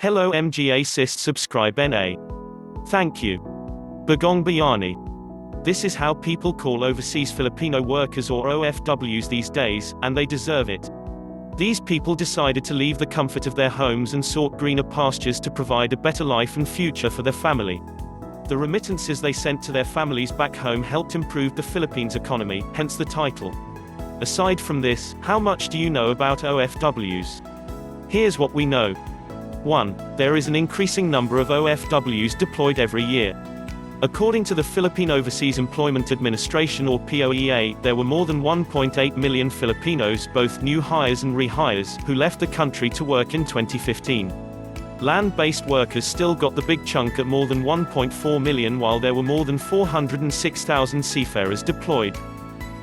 Hello MGA Sist subscribe NA. Thank you. Bagong Bayani. This is how people call overseas Filipino workers or OFWs these days, and they deserve it. These people decided to leave the comfort of their homes and sought greener pastures to provide a better life and future for their family. The remittances they sent to their families back home helped improve the Philippines economy, hence the title. Aside from this, how much do you know about OFWs? Here's what we know. 1. There is an increasing number of OFWs deployed every year. According to the Philippine Overseas Employment Administration or POEA, there were more than 1.8 million Filipinos, both new hires and rehires, who left the country to work in 2015. Land-based workers still got the big chunk at more than 1.4 million, while there were more than 406,000 seafarers deployed.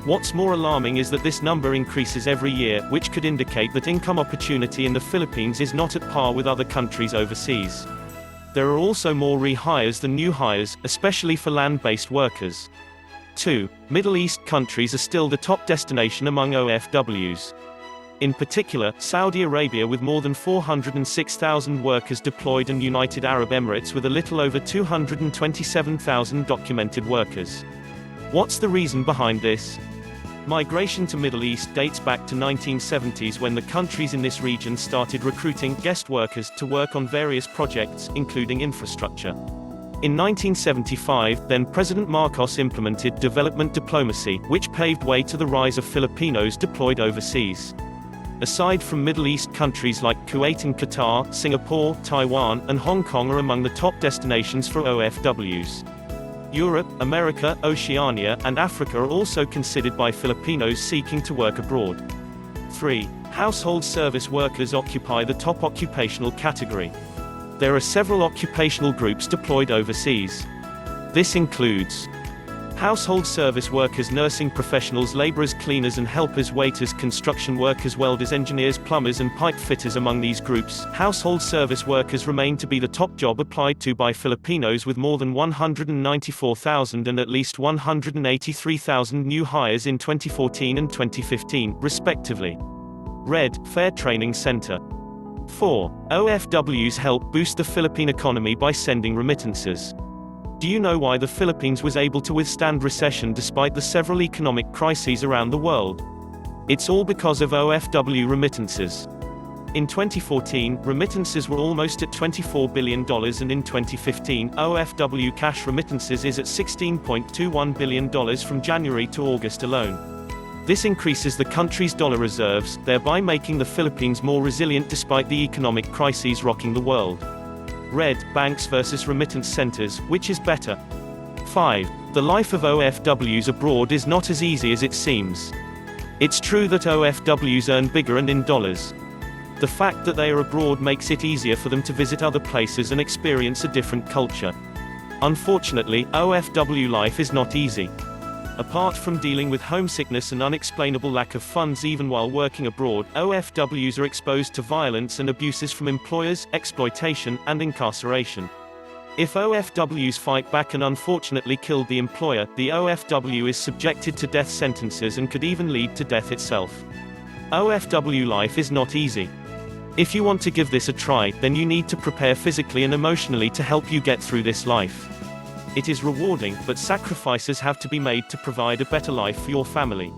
What's more alarming is that this number increases every year, which could indicate that income opportunity in the Philippines is not at par with other countries overseas. There are also more rehires than new hires, especially for land-based workers. 2. Middle East countries are still the top destination among OFWs. In particular, Saudi Arabia with more than 406,000 workers deployed and United Arab Emirates with a little over 227,000 documented workers. What's the reason behind this? Migration to Middle East dates back to 1970s when the countries in this region started recruiting guest workers to work on various projects, including infrastructure. In 1975, then President Marcos implemented development diplomacy, which paved way to the rise of Filipinos deployed overseas. Aside from Middle East, countries like Kuwait and Qatar, Singapore, Taiwan, and Hong Kong are among the top destinations for OFWs. Europe, America, Oceania, and Africa are also considered by Filipinos seeking to work abroad. 3. Household service workers occupy the top occupational category. There are several occupational groups deployed overseas. This includes household service workers, nursing professionals, laborers, cleaners and helpers, waiters, construction workers, welders, engineers, plumbers and pipe fitters. Among these groups, household service workers remain to be the top job applied to by Filipinos, with more than 194,000 and at least 183,000 new hires in 2014 and 2015, respectively. Red, Fair Training Center. 4. OFWs help boost the Philippine economy by sending remittances. Do you know why the Philippines was able to withstand recession despite the several economic crises around the world? It's all because of OFW remittances. In 2014, remittances were almost at $24 billion, and in 2015, OFW cash remittances is at $16.21 billion from January to August alone. This increases the country's dollar reserves, thereby making the Philippines more resilient despite the economic crises rocking the world. Red, Banks versus remittance centers, which is better? 5. The life of OFWs abroad is not as easy as it seems. It's true that OFWs earn bigger and in dollars. The fact that they are abroad makes it easier for them to visit other places and experience a different culture. Unfortunately, OFW life is not easy. Apart from dealing with homesickness and unexplainable lack of funds even while working abroad, OFWs are exposed to violence and abuses from employers, exploitation, and incarceration. If OFWs fight back and unfortunately kill the employer, the OFW is subjected to death sentences and could even lead to death itself. OFW life is not easy. If you want to give this a try, then you need to prepare physically and emotionally to help you get through this life. It is rewarding, but sacrifices have to be made to provide a better life for your family.